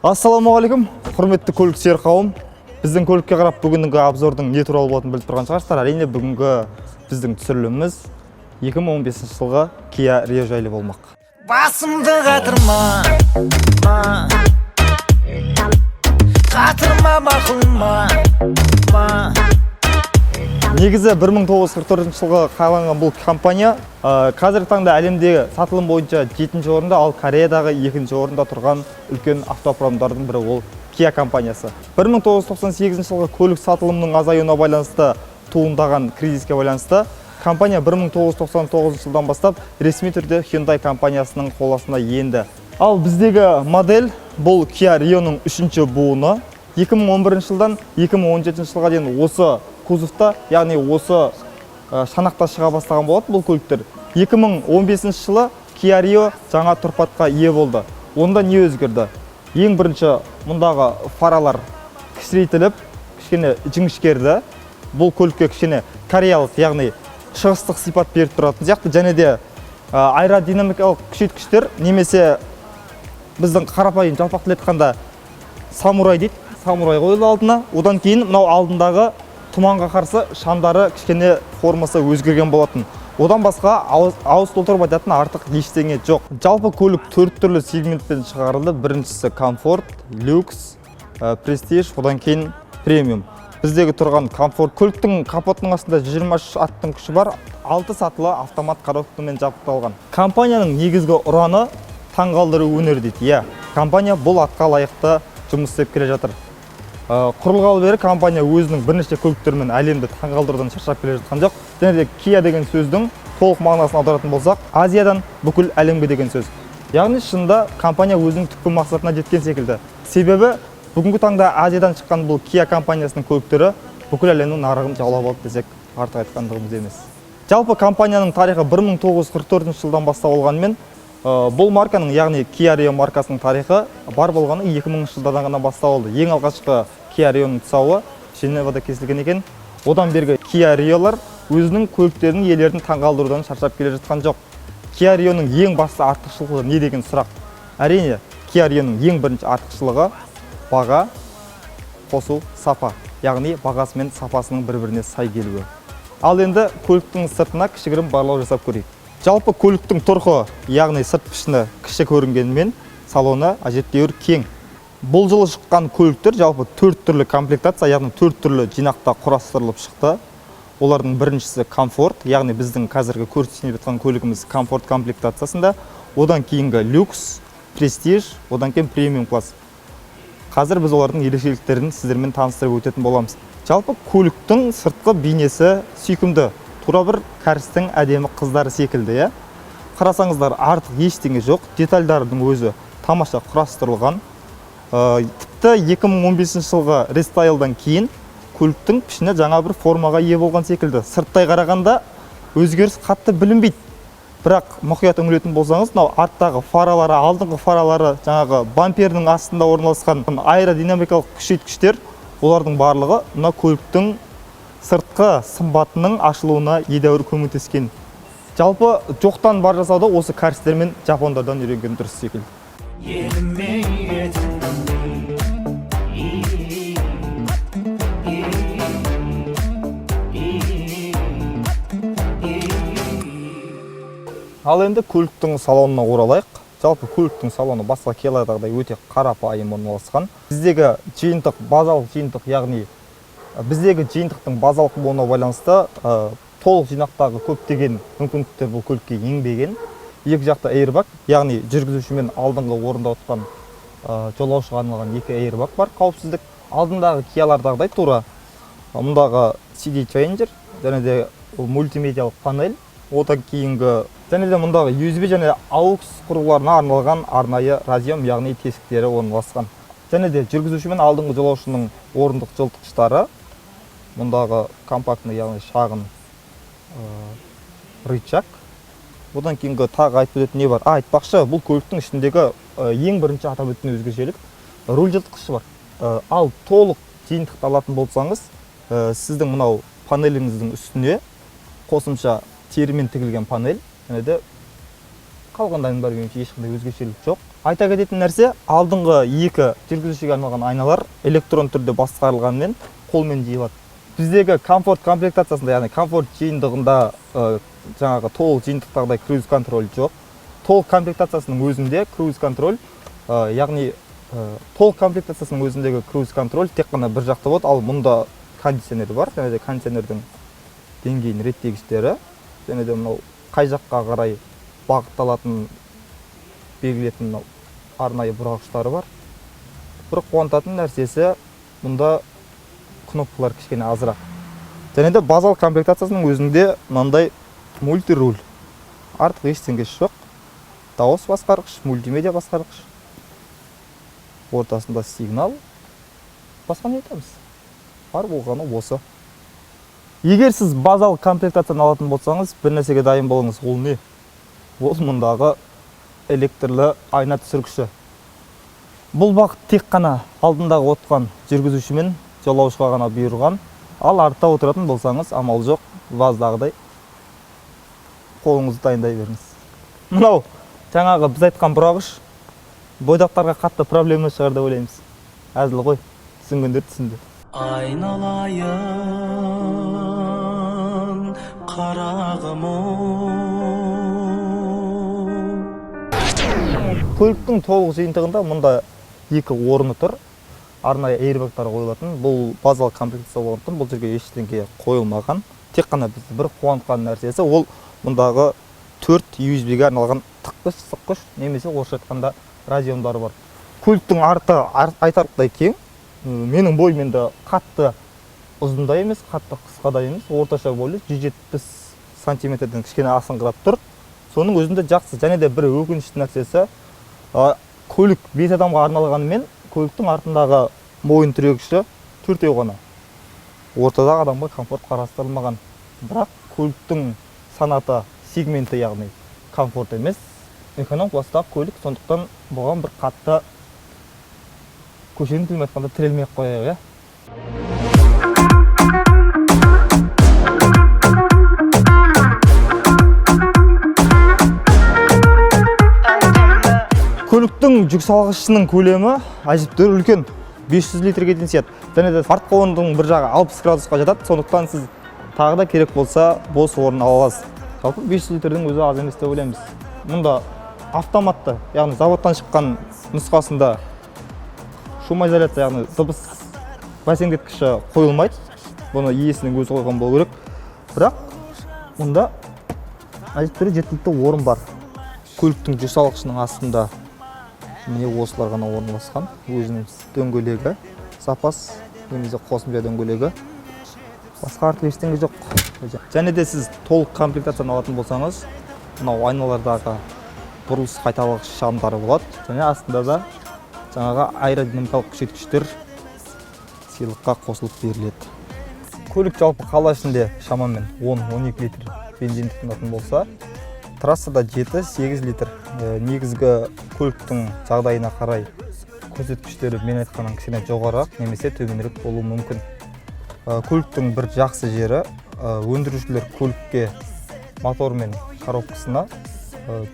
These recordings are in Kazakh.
Ассалаумағалейкум, құрметті көліксүйер қауым. Біздің көлікке қарап бүгінгі обзордың не туралы болатынын біліп тұрған шығарсыздар. Әрине бүгінгі біздің түсіріліміміз 2015 жылғы Kia Rio жайлы болмақ. Басымды қатырма, қатырма бақылма. Негізі 1944 жылғы қаланған бұл компания қазіргі таңда әлемдегі сатылым бойынша 7-ші орында, ал Кореядағы 2-ші орында тұрған үлкен автопромдардың бірі ол Kia компаниясы. 1998 жылғы көлік сатылымының азаюына байланысты туындаған кризиске байланысты компания 1999 жылдан бастап ресми түрде Hyundai компаниясының қол астына енді. Ал біздегі модель бұл Kia Rioның 3-ші буыны. 2011 жылдан 2017 жылға дейін осы кузовта, яғни осы шанақта шыға бастаған болады бұл көліктер. 2015 жылы Kia Rio жаңа тұрпатқа ие болды. Онда не өзгерді? Ең бірінші мұндағы фаралар кішірейтіліп, кішкене жіңішкерді. Бұл көлікке кішкене кореялық, яғни шығыстық сипат беріп тұратын сияқты, және де аэродинамикалық күшейткіштер, немесе біздің қарапайым жалпақ тіл айтқанда самурай дейді, самурай қойылды алдына. Одан кейін мынау алдындағы тұманға қарсы шамдары кішкене формасы өзгерген болатын. Одан басқа ауыз толтырып айтатын артық ештеңе жоқ. Жалпы көлік 4 түрлі сегментпен шығарылды. Біріншісі комфорт, люкс, престиж, одан кейін премиум. Біздегі тұрған комфорт көліктің капотының астында 123 аттың күші бар, 6 сатылы автомат коробкамен жабдықталған. Компанияның негізгі ұраны таңғалдыру өнер дейді. Компания бұл атқа лайықты жұмыс істеп келе жатыр. Құрылғалы бері компания өзінің бірнеше көліктермен әлемді таңғалдырудан шаршап келе жатқан жоқ. Және де Kia деген сөздің толық мағынасын аударатын болсақ, Азиядан бүкіл әлемге деген сөз. Яғни шынында компания өзінің түпкі мақсатына жеткен секілді. Себебі бүгінгі таңда Азиядан шыққан бұл Kia компаниясының көліктері бүкіл әлемнің нарығын жаулап алды десек артық айтқандығымыз емес. Жалпы компанияның тарихы 1944 жылдан бастау болғанымен, бұл марканың, яғни Kia Rio маркасының тарихы бар болғаны 2000 жылдардан ғана басталды. Ең алғашқы Kia Rioның тұсауы Женевада кесілген екен. Одан бергі Kia Rio'лар өзінің көліктерінің иелерін таңғалдырудан шаршап келе жатқан жоқ. Kia Rio'ның ең басты артықшылығы не деген сұрақ? Әрине, Kia Rio'ның ең бірінші артықшылығы баға қосу сапа, яғни бағасы мен сапасының бір-біріне сай келуі. Ал енді көліктің сыртына кішігірім барлау жасап көрейік. Жалпы көліктің тұрқы, яғни сырт пішіні кіші көрінгенімен, салоны әжептәуір кең. Бұл жылы шыққан көліктер жалпы 4 түрлі комплектация, яғни 4 түрлі жинақта құрастырылып шықты. Олардың біріншісі комфорт, яғни біздің қазіргі көрсетіліп жатқан көлігіміз комфорт комплектациясында. Одан кейінгі люкс, престиж, одан кейін премиум класс. Қазір біз олардың ерекшеліктерін сіздермен таныстырып өтетін боламыз. Жалпы көліктің сыртқы бейнесі сүйкімді. Тура бір кәрістің әдемі қыздары секілді. Қарасаңыздар, артық ештеңе жоқ. Детальдардың өзі тамаша құрастырылған. Тіпті 2015 жылғы рестайлдан кейін көліктің пішіні жаңа бір формаға ие болған секілді. Сырттай қарағанда өзгеріс қатты білінбейді. Бірақ мұқият үңілетін болсаңыз, арттағы фаралары, алдыңғы фаралары, жаңағы бампердің астында орналасқан аэродинамикалық күшейткіштер, олардың барлығы мына көліктің сыртқы сымбатының ашылуына едәуір көмектескен. Жалпы жоқтан бар жасауды осы кәрістермен жапондардан үйренген дұрыс секілді. Ал енді көліктің салонына оралайық. Жалпы көліктің салоны басқа Kia'дағыдай өте қарапайым орналасқан. Біздегі жиынтық, базалық жиынтық, яғни біздегі жиынтықтың базалық болуына байланысты толық жинақтағы көптеген мүмкіндіктер бұл көлікке енбеген. Екі жақта airbag, яғни жүргізуші мен алдыңғы орында отырған жолаушыға арналған 2 airbag бар, қауіпсіздік. Алдындағы Kia'лардағыдай тура мұндағы CD changer, және де мультимедиалық панель, одан кейінгі және де мұндағы USB және AUX құрылғыларына арналған арнайы разъем, яғни тесіктері орналасқан. Және де жүргізуші мен алдыңғы жолаушының орындық жылытқыштары, мұндағы компактный, яғни шағын рычаг. Одан кейінгі тағы айтып өтетін не бар? Айтпақшы, бұл көліктің ішіндегі ең бірінші атап өтетін өзгешелік руль жылытқышы бар. Ал толық жиынтықты алатын болсаңыз, сіздің мынау панеліңіздің үстіне қосымша терімен тігілген панель, және де қалғандардың бәрі ешқандай өзгешелік жоқ. Айта кететін нәрсе, алдыңғы екі жүргізушіге арналған айналар электрон түрде басқарылғанымен қолмен жиылады. Біздегі комфорт комплектациясында, яғни комфорт жиынтығында жаңағы толық жиынтықтағыдай круиз контроль жоқ. Толық комплектациясының өзінде круиз контроль, яғни толық комплектациясының өзіндегі круиз контроль тек қана бір жақты болады, ал мұнда кондиционер бар, және де кондиционердің деңгейін реттегіштері, және де мынау қай жаққа қарай бағытталатын белгілетін арнайы бұрғыштары бар. Бір қуантатын нәрсесі, мұнда кнопкалар кішкене азырақ. Және де базалық комплектациясының өзінде мынандай мультируль. Артық ештеңесі жоқ. Дауыс басқарғыш, мультимедиа басқарғыш. Ортасында сигнал. Басқа не айтамыз? Бар болғаны осы. Егер сіз базалық комплектацияны алатын болсаңыз, бір нәрсеге дайын болыңыз. Ол не? Ол мұндағы электрлі айна түсіргіші. Бұл бағыт тек қана алдындағы отырған жүргізуші мен жолаушыға ғана бұйырған. Ал артта отыратын болсаңыз, амал жоқ, ваздағыдай қолыңызды дайындай беріңіз. Мынау жаңағы біз айтқан бұрғыш бойдақтарға қатты проблема шығар деп ойлаймыз. Әзіл ғой, түсінгендер түсінді. Айналайын қарағым Көліктің толық жиынтығында мұнда екі орны тұр. Арнайы эйрбагтар қойылатын. Бұл базалық комплектация болғандықтан бұл жерге ештеңе қойылмаған. Тек қана бізді бір қуантқан нәрсесі ол мұндағы 4 USB-ге арналған тыққыш, сыққыш, немесе орысша айтқанда радиондары бар. Көліктің арты айтарлықтай кең. Менің бойым енді қатты ұзында емес, қатты қысқада емес, орташа бойлы 170 сантиметрден кішкене асыңғырап тұр. Соның өзінде жақсы. Және де бір өкінішті нәрсесі, көлік 5 адамға арналғанымен көліктің артындағы мойын тірегіші 4 ғана. Ортадағы адамға комфорт қарастырылмаған. Бірақ көліктің санаты сегменті, яғни комфорт емес, эконом класстағы көлік, сондықтан бұған бір қатты көшенің тілмен айтқанда тірелмей қояйық, Көліктің жүк салғышының көлемі әжептәуір үлкен, 500 литрге дейін сияды. Және де артқы орындың бір жағы 60 градусқа жатады, сондықтан сіз тағы да керек болса бос орын ала аласыз. Жалпы 500 литрдің өзі аз емес деп ойлаймыз. Мұнда автоматты, яғни заводтан шыққан нұсқасында шумоизоляция, яғни дыбыс бәсеңдеткіші қойылмайды. Бұны иесінің өзі қойған болу керек. Бірақ мұнда әжептәуір жеткілікті орын бар. Көліктің жүк салғышының астында міне осылар ғана орналасқан. Өзінің дөңгелегі, запас немесе қосымша дөңгелегі. Басқа артық ештеңе жоқ. Және де сіз толық комплектацияны алатын болсаңыз, мынау айналардағы бұрылыс қайталағыш шамдары болады. Және астында да жаңағы аэродинамикалық күшейткіштер сыйлыққа қосылып беріледі. Көлік жалпы қала ішінде шамамен 10-12 литр бензин тұтынатын болса, трассада 7-8 литр. Негізгі көліктің жағдайына қарай көрсеткіштері мен айтқаннан кішкене жоғарырақ немесе төменірек болуы мүмкін. Көліктің бір жақсы жері, өндірушілер көлікке мотор мен коробкасына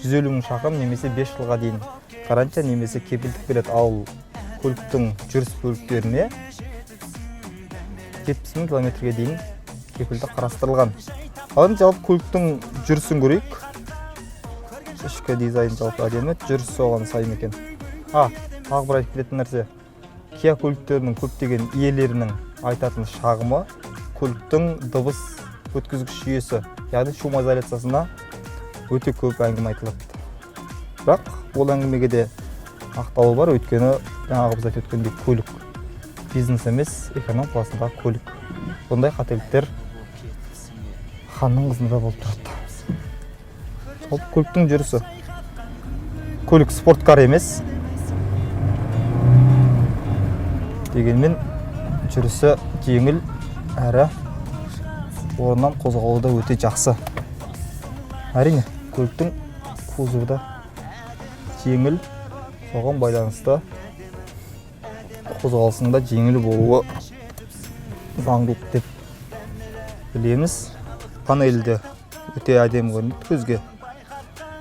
150 мың шақырым немесе 5 жылға дейін гарантия немесе кепілдік береді. Ал көліктің жүріс бөліктеріне 70 мың километрге дейін кепілдік қарастырылған. Ал жалпы көліктің жүрісін көрейік. Ішкі дизайн жалпы әдемі, жүріс соған сай екен. Тағы бір айтып кететін нәрсе. Kia көліктерінің көптеген иелерінің айтатын шағымы көліктің дыбыс өткізгіш жүйесі, яғни шумоизоляциясына өте көп әңгіме айтылады. Бірақ ол әңгімеге де ақтауы бар, өйткені жаңағы біз айтып өткендей көлік бизнес емес, эконом классындағы көлік. Бұндай қателіктер ханның қызында болып тұрады. Көліктің жүрісі. Көлік спорткар емес. Дегенмен жүрісі жеңіл әрі орнынан қозғалуы да өте жақсы. Әрине, көліктің кузовы да жеңіл, соған байланысты қозғалысында жеңіл болуы заңдылық деп білеміз. Панельде өте әдемі көрінеді көзге.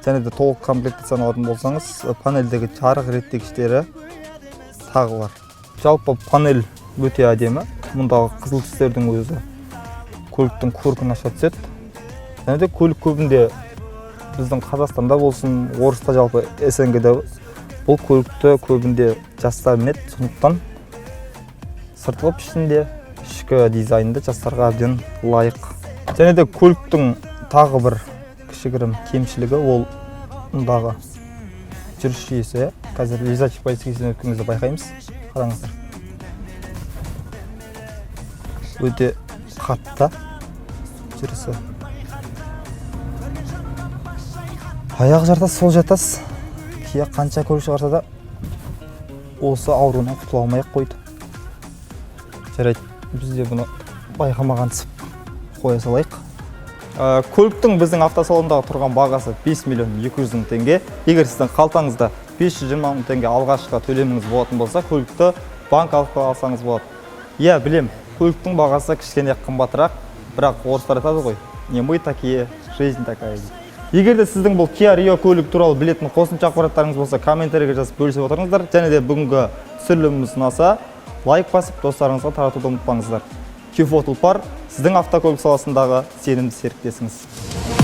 Және де толық комплектация алатын болсаңыз, панельдегі жарық реттегіштері тағы бар. Жалпы панель өте әдемі. Мұндағы қызыл түстердің өзі көліктің көркін аша түседі. Және де көлік көбінде біздің Қазақстанда болсын, орыста жалпы СНГ-де бұл көлікті көбінде жастар мінеді. Сондықтан сыртқы пішінде, ішкі дизайнда жастарға әбден лайық. Және де көліктің тағы бір кішігірім кемшілігі ол мұндағы жүріс жүйесі. Қазір лезачий полицейскийден өткенімізді байқаймыз. Қараңыздар. Өте қатты жүрісі. Аяқ жартас, сол жартас. Kia қанша көлік шығарса да осы ауруынан құтыла алмай қойды. Жарайды, біз де бұны байқамағансып қоя салайық. Көліктің біздің автосалондағы тұрған бағасы 5 миллион 200 мың теңге. Егер сіздің қалтаңызда 520 мың теңге алғашқы төлеміңіз болатын болса, көлікті банк алсаңыз болады. Иә, білем, көліктің бағасы кішкене қымбатырақ, бірақ орыстар айтады ғой, не мы такие, жизнь такая. Егер де сіздің бұл Kia Rio көлік туралы білетін қосымша ақпараттарыңыз болса, комментарийге жазып бөлісіп отырыңыздар. Және де бүгінгі түсіріліміміз ұнаса, лайк басып, достарыңызға таратуды ұмытпаңыздар. Q-Photo тұлпар сіздің автокөлік саласындағы сенімді серіктесіңіз.